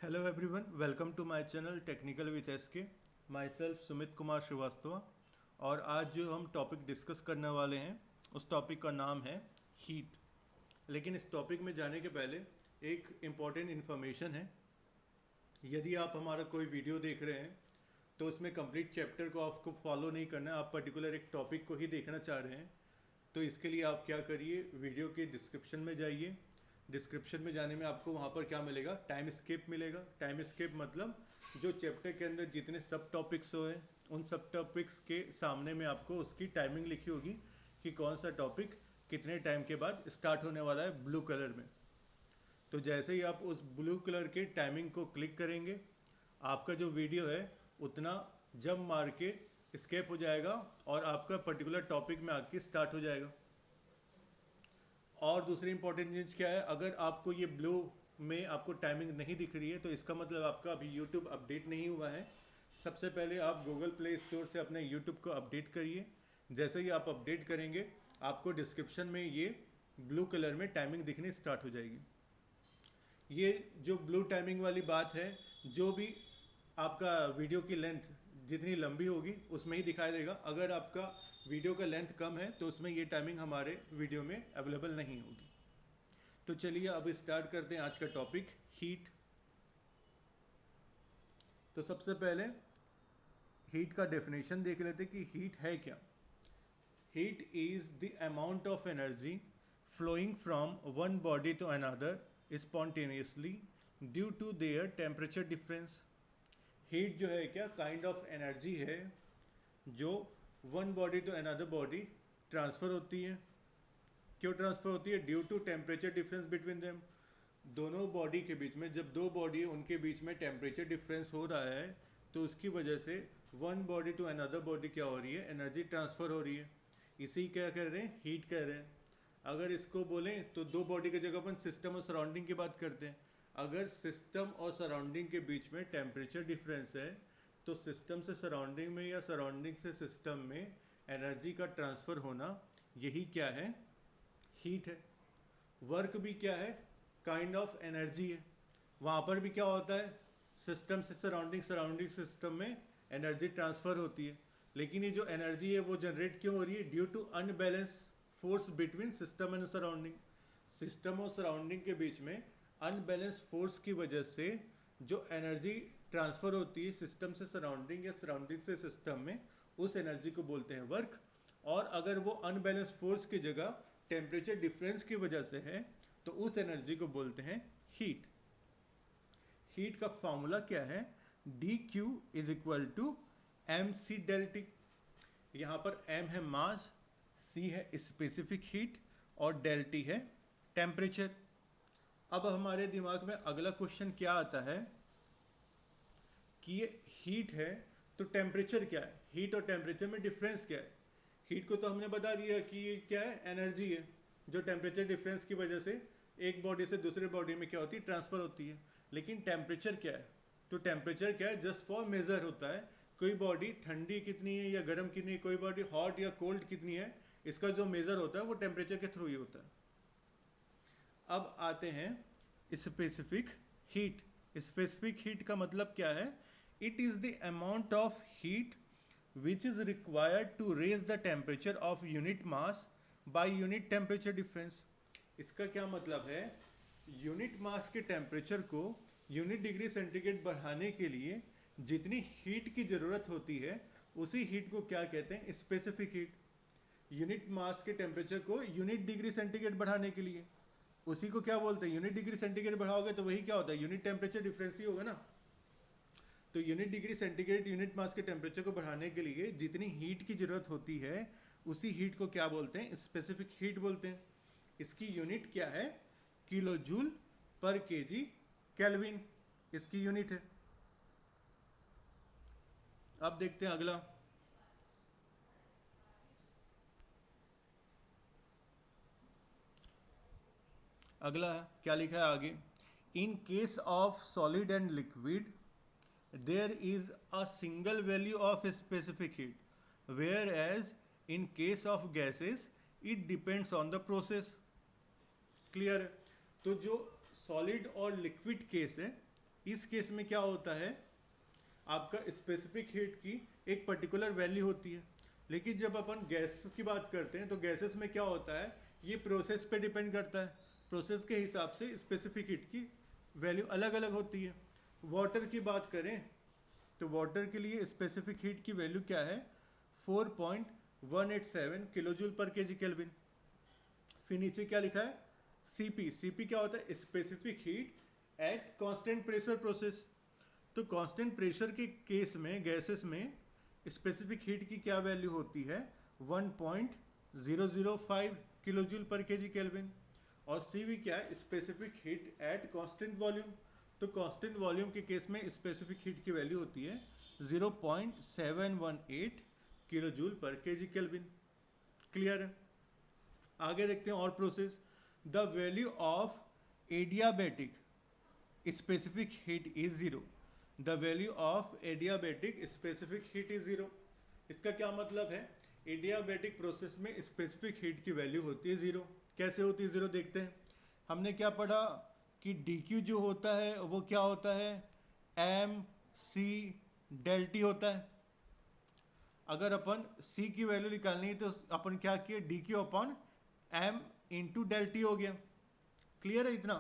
Hello everyone, welcome to my channel Technical with SK. Myself Sumit Kumar Srivastava. और आज जो हम टॉपिक डिस्कस करने वाले हैं उस टॉपिक का नाम है हीट। लेकिन इस टॉपिक में जाने के पहले एक इम्पॉर्टेंट इन्फॉर्मेशन है। यदि आप हमारा कोई वीडियो देख रहे हैं तो उसमें कंप्लीट चैप्टर को आपको फॉलो नहीं करना है, आप पर्टिकुलर एक टॉपिक को ही देखना चाह रहे हैं तो इसके लिए आप क्या करिए, वीडियो के डिस्क्रिप्शन में जाइए। डिस्क्रिप्शन में जाने में आपको वहाँ पर क्या मिलेगा, टाइम स्केप मिलेगा। टाइम स्केप मतलब जो चैप्टर के अंदर जितने सब टॉपिक्स हुए उन सब टॉपिक्स के सामने में आपको उसकी टाइमिंग लिखी होगी कि कौन सा टॉपिक कितने टाइम के बाद स्टार्ट होने वाला है, ब्लू कलर में। तो जैसे ही आप उस ब्लू कलर के टाइमिंग को क्लिक करेंगे, आपका जो वीडियो है उतना जंप मार के स्केप हो जाएगा और आपका पर्टिकुलर टॉपिक में आके स्टार्ट हो जाएगा। और दूसरी इंपॉर्टेंट चीज़ क्या है, अगर आपको ये ब्लू में आपको टाइमिंग नहीं दिख रही है तो इसका मतलब आपका अभी यूट्यूब अपडेट नहीं हुआ है। सबसे पहले आप गूगल प्ले स्टोर से अपने यूट्यूब को अपडेट करिए। जैसे ही आप अपडेट करेंगे आपको डिस्क्रिप्शन में ये ब्लू कलर में टाइमिंग दिखनी स्टार्ट हो जाएगी। ये जो ब्लू टाइमिंग वाली बात है, जो भी आपका वीडियो की लेंथ जितनी लंबी होगी उसमें ही दिखाई देगा। अगर आपका वीडियो का लेंथ कम है तो उसमें ये टाइमिंग हमारे वीडियो में अवेलेबल नहीं होगी। तो चलिए अब स्टार्ट करते हैं आज का टॉपिक, हीट। तो सबसे पहले हीट का डेफिनेशन देख लेते हैं कि हीट है क्या। Heat is the amount of energy flowing from one body to another spontaneously due to their temperature difference। Heat जो है क्या, काइंड ऑफ एनर्जी है जो one body to another body transfer होती है। क्यों ट्रांसफ़र होती है? Due to temperature difference between them. दोनों बॉडी के बीच में, जब दो बॉडी उनके बीच में टेम्परेचर डिफरेंस हो रहा है तो उसकी वजह से one body to another body क्या हो रही है, एनर्जी ट्रांसफ़र हो रही है। इसी क्या कह रहे हैं, हीट कह रहे हैं। अगर इसको बोलें तो दो बॉडी की जगह अपन सिस्टम और सराउंडिंग की बात करते हैं। अगर सिस्टम और सराउंडिंग के बीच में टेम्परेचर डिफरेंस है तो सिस्टम से सराउंडिंग में या सराउंडिंग से सिस्टम में एनर्जी का ट्रांसफ़र होना, यही क्या है, हीट है। वर्क भी क्या है, काइंड ऑफ एनर्जी है। वहाँ पर भी क्या होता है, सिस्टम से सराउंडिंग, सराउंडिंग सिस्टम में एनर्जी ट्रांसफ़र होती है। लेकिन ये जो एनर्जी है वो जनरेट क्यों हो रही है? Due to unbalance force between system and surrounding. System और सराउंडिंग के बीच में अनबैलेंस फोर्स की वजह से जो एनर्जी ट्रांसफ़र होती है सिस्टम से सराउंडिंग या सराउंडिंग से सिस्टम में, उस एनर्जी को बोलते हैं वर्क। और अगर वो अनबैलेंस फोर्स की जगह टेम्परेचर डिफरेंस की वजह से है तो उस एनर्जी को बोलते हैं हीट। हीट का फॉर्मूला क्या है, d q is equal to m c del T. यहाँ पर एम है मास, सी है स्पेसिफिक हीट और डेल टी है टेम्परेचर। अब हमारे दिमाग में अगला क्वेश्चन क्या आता है कि ये हीट है तो टेम्परेचर क्या है, हीट और टेम्परेचर में डिफरेंस क्या है। हीट को तो हमने बता दिया कि ये क्या है, एनर्जी है जो टेम्परेचर डिफरेंस की वजह से एक बॉडी से दूसरे बॉडी में क्या होती है, ट्रांसफ़र होती है। लेकिन टेम्परेचर क्या है, तो टेम्परेचर क्या है, जस्ट फॉर मेज़र होता है कोई बॉडी ठंडी कितनी है या गर्म कितनी है, कोई बॉडी हॉट या कोल्ड कितनी है, इसका जो मेज़र होता है वो टेम्परेचर के थ्रू ही होता है। अब आते हैं स्पेसिफिक हीट। स्पेसिफिक हीट का मतलब क्या है, it is the amount of heat which is required to raise the temperature of unit mass by unit temperature difference। इसका क्या मतलब है, यूनिट मास के टेम्परेचर को यूनिट डिग्री सेंटीग्रेड बढ़ाने के लिए जितनी हीट की ज़रूरत होती है उसी हीट को क्या कहते हैं, स्पेसिफिक हीट। यूनिट मास के टेम्परेचर को यूनिट डिग्री सेंटीग्रेड बढ़ाने के लिए उसी को क्या बोलते हैं, यूनिट डिग्री सेंटीग्रेड बढ़ाओगे तो वही क्या होता है, यूनिट टेम्परेचर डिफरेंस ही होगा ना। तो unit degree centigrade unit mass के टेम्परेचर को बढ़ाने के लिए जितनी हीट की ज़रूरत होती है उसी हीट को क्या बोलते हैं, स्पेसिफिक हीट बोलते हैं। इसकी यूनिट क्या है, किलो जूल पर केजी केल्विन इसकी यूनिट है। अब देखते हैं अगला। अगला क्या लिखा है आगे, इन case of solid and liquid there is a single value of specific heat, whereas in case of gases it depends on the process। Clear है? तो जो सॉलिड और लिक्विड केस है इस केस में क्या होता है, आपका स्पेसिफिक हीट की एक पर्टिकुलर वैल्यू होती है, लेकिन जब अपन गैस की बात करते हैं तो गैसेस में क्या होता है, ये प्रोसेस पे डिपेंड करता है, प्रोसेस के हिसाब से स्पेसिफिक हीट की वैल्यू अलग अलग होती है। वाटर की बात करें तो वाटर के लिए स्पेसिफिक हीट की वैल्यू क्या है, 4.187 किलो जूल पर केजी केल्विन। फिर नीचे क्या लिखा है, सीपी, सीपी क्या होता है, specific heat at constant pressure process. तो कांस्टेंट प्रेशर के केस में गैसेस में स्पेसिफिक हीट की क्या वैल्यू होती है, 1.005 किलो जूल पर केजी केल्विन। और सीवी क्या है, specific heat at constant volume. तो कांस्टेंट वॉल्यूम के केस में स्पेसिफिक हीट की वैल्यू होती है 0.718 किलो जूल पर केजी केल्विन। क्लियर है। आगे देखते हैं और process. The value of adiabatic specific heat is zero. The value of adiabatic specific heat is zero. इसका क्या मतलब है, एडियाबैटिक प्रोसेस में स्पेसिफिक हीट की वैल्यू होती है जीरो। कैसे होती है जीरो, देखते हैं। हमने क्या पढ़ा कि dq जो होता है वो क्या होता है, m c del t होता है। अगर अपन c की वैल्यू निकालनी है तो अपन क्या किए, dq upon m into del T हो गया। क्लियर है इतना।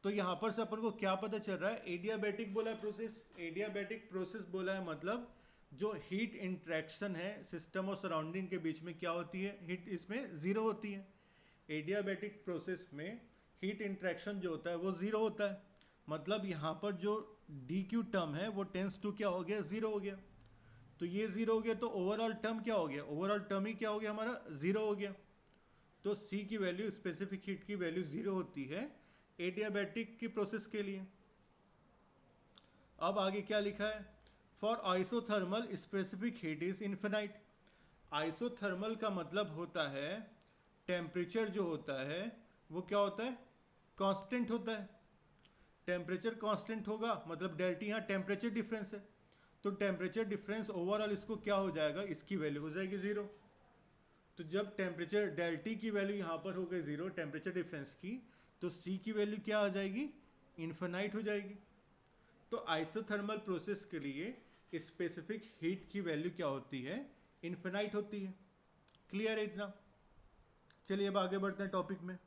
तो यहाँ पर से अपन को क्या पता चल रहा है, एडियाबैटिक बोला है प्रोसेस, एडियाबैटिक प्रोसेस बोला है मतलब जो हीट इंट्रैक्शन है सिस्टम और सराउंडिंग के बीच में क्या होती है, हीट इसमें जीरो होती है। एडियाबैटिक प्रोसेस में हीट इंट्रैक्शन जो होता है वो जीरो होता है, मतलब यहाँ पर जो डी क्यू टर्म है वो टेंस टू क्या हो गया, जीरो हो गया। तो ये जीरो हो गया तो ओवरऑल टर्म क्या हो गया, ओवरऑल टर्म ही क्या हो गया हमारा, जीरो हो गया। तो C की वैल्यू स्पेसिफिक हीट की वैल्यू जीरो होती है एडियाबैटिक की प्रोसेस के लिए। अब आगे क्या लिखा है, for isothermal specific heat is infinite. Isothermal का मतलब होता है टेम्परेचर जो होता है वो क्या होता है, कांस्टेंट होता है। टेम्परेचर कांस्टेंट होगा मतलब डेल्टी, यहाँ टेम्परेचर डिफरेंस है, तो टेम्परेचर डिफरेंस ओवरऑल इसको क्या हो जाएगा, इसकी वैल्यू हो जाएगी जीरो। तो जब टेम्परेचर डेल्टी की वैल्यू यहाँ पर हो गई जीरो टेम्परेचर डिफरेंस की, तो C की वैल्यू क्या आ जाएगी, इन्फिनाइट हो जाएगी। तो आइसोथर्मल प्रोसेस के लिए स्पेसिफिक हीट की वैल्यू क्या होती है, इन्फिनाइट होती है। क्लियर है इतना। चलिए अब आगे बढ़ते हैं टॉपिक में।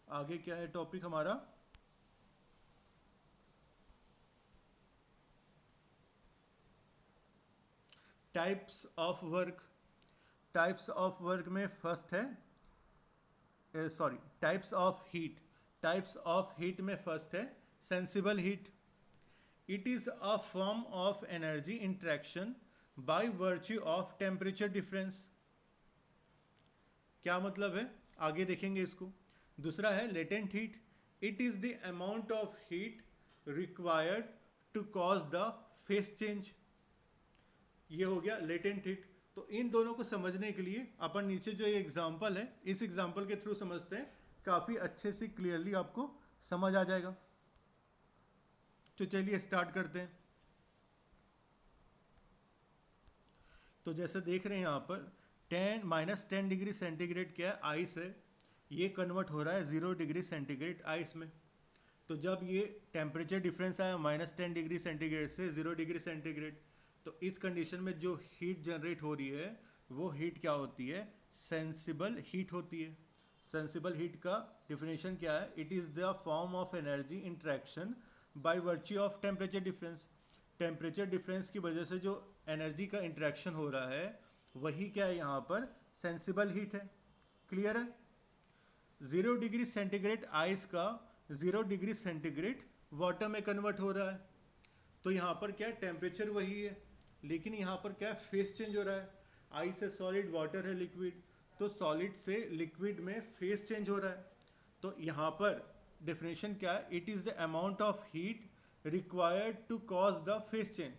आगे क्या है टॉपिक हमारा, types of work. Types of work में फर्स्ट है, sorry types of heat, types of heat में फर्स्ट है sensible heat. It is a form of energy interaction by virtue of temperature difference. क्या मतलब है, आगे देखेंगे इसको। दूसरा है latent heat. It is the amount of heat required to cause the phase change. ये हो गया लेटेंट हीट। तो इन दोनों को समझने के लिए अपन नीचे जो ये एग्जांपल है इस एग्जांपल के थ्रू समझते हैं, काफी अच्छे से क्लियरली आपको समझ आ जाएगा। तो चलिए स्टार्ट करते हैं। तो जैसे देख रहे हैं यहाँ पर 10 डिग्री सेंटीग्रेड क्या है, आइस है, ये कन्वर्ट हो रहा है 0 डिग्री सेंटीग्रेड आइस में। तो जब ये टेम्परेचर डिफरेंस आया -10 डिग्री सेंटीग्रेड से 0 डिग्री सेंटीग्रेड, तो इस कंडीशन में जो हीट जनरेट हो रही है वो हीट क्या होती है, सेंसिबल हीट होती है। सेंसिबल हीट का डिफिनेशन क्या है, it is the form of energy interaction by virtue of temperature difference. Temperature difference की वजह से जो एनर्जी का इंट्रैक्शन हो रहा है वही क्या है यहाँ पर, सेंसिबल हीट है। क्लियर है। 0 डिग्री सेंटीग्रेड आइस का 0 डिग्री सेंटीग्रेड वाटर में कन्वर्ट हो रहा है। तो यहाँ पर क्या है, टेम्परेचर वही है, लेकिन यहाँ पर क्या है, फेस चेंज हो रहा है। आइस है सॉलिड, वाटर है लिक्विड, तो सॉलिड से लिक्विड में फेस चेंज हो रहा है। तो यहाँ पर डेफिनेशन क्या है, it is the amount of heat required to cause the phase change.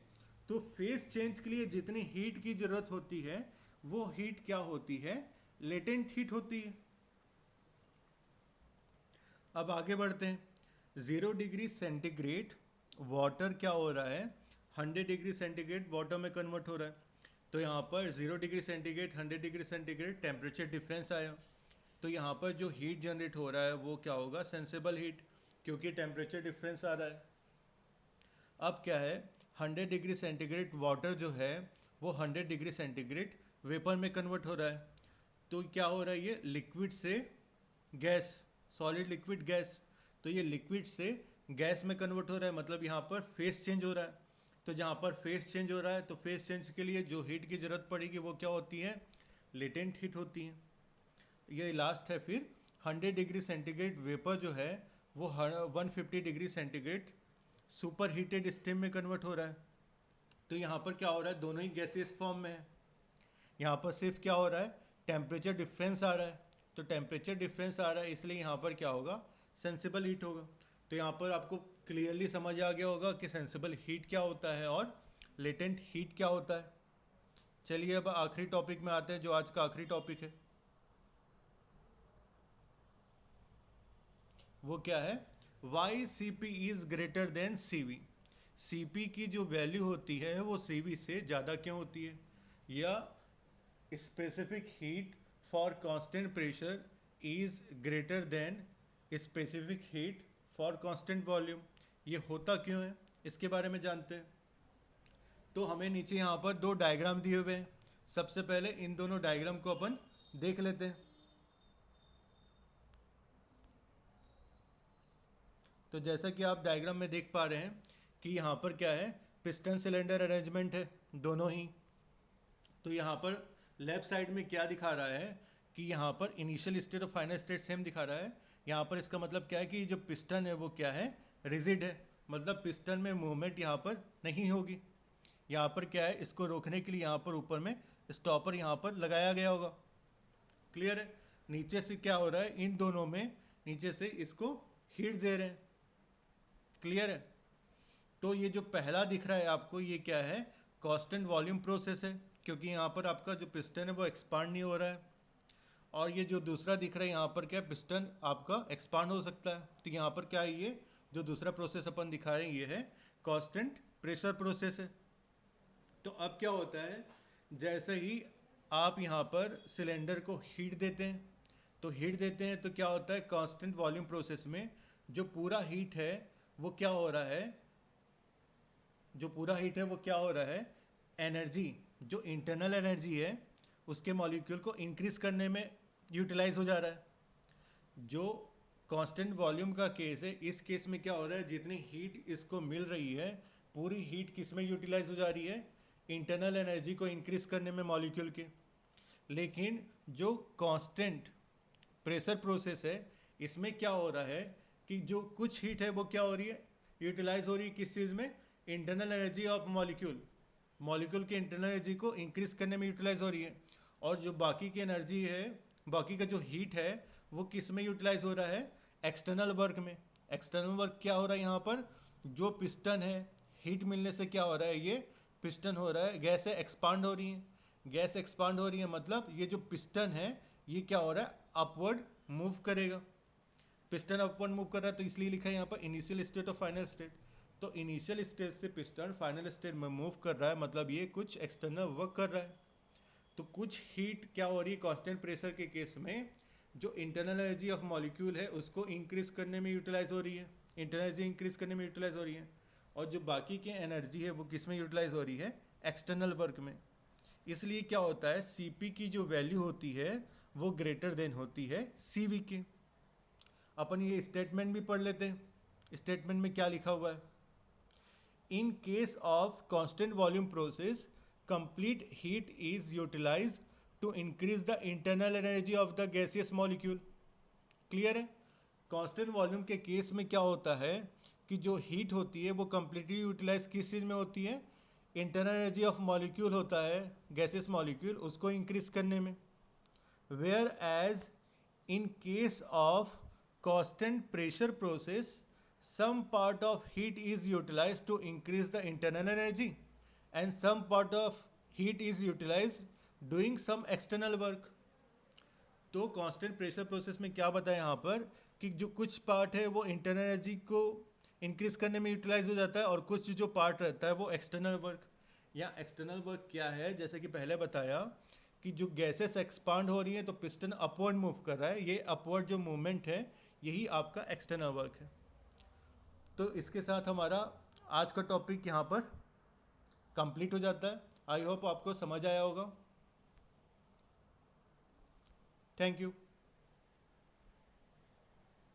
तो फेस चेंज के लिए जितनी हीट की जरूरत होती है वो हीट क्या होती है, लेटेंट हीट होती है। अब आगे बढ़ते हैं। 0 डिग्री सेंटीग्रेड वाटर क्या हो रहा है, 100 डिग्री सेंटीग्रेड वाटर में कन्वर्ट हो रहा है। तो यहाँ पर 0 degree centigrade 100 degree centigrade temperature difference आया, तो यहाँ पर जो हीट जनरेट हो रहा है वो क्या होगा, सेंसिबल हीट, क्योंकि टेम्परेचर डिफरेंस आ रहा है। अब क्या है, 100 डिग्री सेंटीग्रेड वाटर जो है वो 100 डिग्री सेंटीग्रेड वेपर में कन्वर्ट हो रहा है। तो क्या हो रहा है, ये लिक्विड से गैस, सॉलिड लिक्विड गैस, तो ये लिक्विड से गैस में कन्वर्ट हो रहा है, मतलब यहाँ पर फेस चेंज हो रहा है। तो जहाँ पर फेस चेंज हो रहा है तो फेस चेंज के लिए जो हीट की ज़रूरत पड़ेगी वो क्या होती है, लेटेंट हीट होती है। ये लास्ट है फिर 100 डिग्री सेंटीग्रेड वेपर जो है वो 150 degree centigrade super heated steam में कन्वर्ट हो रहा है। तो यहाँ पर क्या हो रहा है, दोनों ही गैसेस फॉर्म में है। यहाँ पर सिर्फ क्या हो रहा है, टेम्परेचर डिफरेंस आ रहा है, तो टेम्परेचर डिफरेंस आ रहा है इसलिए यहाँ पर क्या होगा, सेंसिबल हीट होगा। तो यहाँ पर आपको क्लियरली समझ आ गया होगा कि सेंसिबल हीट क्या होता है और लेटेंट हीट क्या होता है। चलिए अब आखिरी टॉपिक में आते हैं, जो आज का आखिरी टॉपिक है वो क्या है, why C P is greater than C V. C P की जो वैल्यू होती है वो सी वी से ज़्यादा क्यों होती है, या specific heat for constant pressure is greater then specific heat for constant volume, ये होता क्यों है इसके बारे में जानते हैं। तो हमें नीचे यहाँ पर दो डायग्राम दिए हुए हैं, सबसे पहले इन दोनों डायग्राम को अपन देख लेते हैं। तो जैसा कि आप डायग्राम में देख पा रहे हैं कि यहाँ पर क्या है, पिस्टन सिलेंडर अरेंजमेंट है दोनों ही। तो यहाँ पर लेफ्ट साइड में क्या दिखा रहा है कि यहाँ पर इनिशियल स्टेट और फाइनल स्टेट सेम दिखा रहा है। यहाँ पर इसका मतलब क्या है कि जो पिस्टन है वो क्या है, रिजिड है, मतलब पिस्टन में मूवमेंट यहाँ पर नहीं होगी। यहाँ पर क्या है, इसको रोकने के लिए यहाँ पर ऊपर में स्टॉपर यहाँ पर लगाया गया होगा। क्लियर है। नीचे से क्या हो रहा है, इन दोनों में नीचे से इसको हीट दे रहे हैं। क्लियर है। तो ये जो पहला दिख रहा है आपको, ये क्या है, कांस्टेंट वॉल्यूम प्रोसेस है, क्योंकि यहाँ पर आपका जो पिस्टन है वो एक्सपांड नहीं हो रहा है। और ये जो दूसरा दिख रहा है यहाँ पर क्या, पिस्टन आपका एक्सपांड हो सकता है। तो यहाँ पर क्या है, ये जो दूसरा प्रोसेस अपन दिखा रहे हैं ये है कांस्टेंट प्रेशर प्रोसेस है। तो अब क्या होता है, जैसे ही आप यहाँ पर सिलेंडर को हीट देते हैं, तो हीट देते हैं तो क्या होता है, कांस्टेंट वॉल्यूम प्रोसेस में जो पूरा हीट है वो क्या हो रहा है, जो पूरा हीट है वो क्या हो रहा है, एनर्जी, जो इंटरनल एनर्जी है उसके मॉलिक्यूल को इंक्रीज करने में यूटिलाइज हो जा रहा है। जो कांस्टेंट वॉल्यूम का केस है, इस केस में क्या हो रहा है, जितनी हीट इसको मिल रही है पूरी हीट किस में यूटिलाइज हो जा रही है, इंटरनल एनर्जी को इंक्रीज करने में मॉलिक्यूल के। लेकिन जो कांस्टेंट प्रेशर प्रोसेस है इसमें क्या हो रहा है कि जो कुछ हीट है वो क्या हो रही है, यूटिलाइज हो रही है किस चीज़ में, internal energy of molecule, molecule की इंटरनल एनर्जी को इंक्रीज करने में यूटिलाइज हो रही है। और जो बाकी की एनर्जी है, बाकी का जो हीट है वो किस में यूटिलाइज हो रहा है, एक्सटर्नल वर्क में। एक्सटर्नल वर्क क्या हो रहा है, यहाँ पर जो पिस्टन है हीट मिलने से क्या हो रहा है, ये पिस्टन हो रहा है, गैस एक्सपांड हो रही है, गैस एक्सपांड हो रही है, मतलब ये जो पिस्टन है ये क्या हो रहा है, अपवर्ड मूव करेगा। पिस्टन अपवर्ड मूव कर रहा है, तो इसलिए लिखा है यहाँ पर इनिशियल स्टेट और फाइनल स्टेट। तो इनिशियल स्टेज से पिस्टन फाइनल स्टेट में मूव कर रहा है, मतलब ये कुछ एक्सटर्नल वर्क कर रहा है। तो कुछ हीट क्या हो रही है कांस्टेंट प्रेशर के केस में, जो इंटरनल एनर्जी ऑफ मॉलिक्यूल है उसको इंक्रीज करने में यूटिलाइज हो रही है, इंटरनल एनर्जी इंक्रीज करने में यूटिलाइज हो रही है। और जो बाकी की एनर्जी है वो किस में यूटिलाइज हो रही है, एक्सटर्नल वर्क में। इसलिए क्या होता है, Cp की जो वैल्यू होती है वो ग्रेटर देन होती है Cv के। अपन ये स्टेटमेंट भी पढ़ लेते हैं। स्टेटमेंट में क्या लिखा हुआ है, in case of constant volume process complete heat is utilized to increase the internal energy of the gaseous molecule. Clear है। कांस्टेंट वॉल्यूम के केस में क्या होता है कि जो हीट होती है वो कंप्लीटली यूटिलाइज किस चीज़ में होती है, इंटरनल एनर्जी ऑफ मॉलिक्यूल होता है गैसियस मॉलिक्यूल, उसको इंक्रीज करने में। Whereas in case of constant pressure process some part of heat is utilized to increase the internal energy and some part of heat is utilized doing some external work। तो constant pressure process में क्या बताया यहाँ पर कि जो कुछ part है वो इंटरनल एनर्जी को इंक्रीज करने में यूटिलाइज हो जाता है और कुछ जो पार्ट रहता है वो एक्सटर्नल वर्क। या एक्सटर्नल वर्क क्या है, जैसे कि पहले बताया कि जो गैसेस एक्सपांड हो रही है तो पिस्टन अपवर्ड मूव कर रहा है, ये अपवर्ड जो मूवमेंट है यही आपका एक्सटर्नल वर्क है। तो इसके साथ हमारा आज का टॉपिक यहाँ पर कंप्लीट हो जाता है। आई होप आपको समझ आया होगा। Thank you.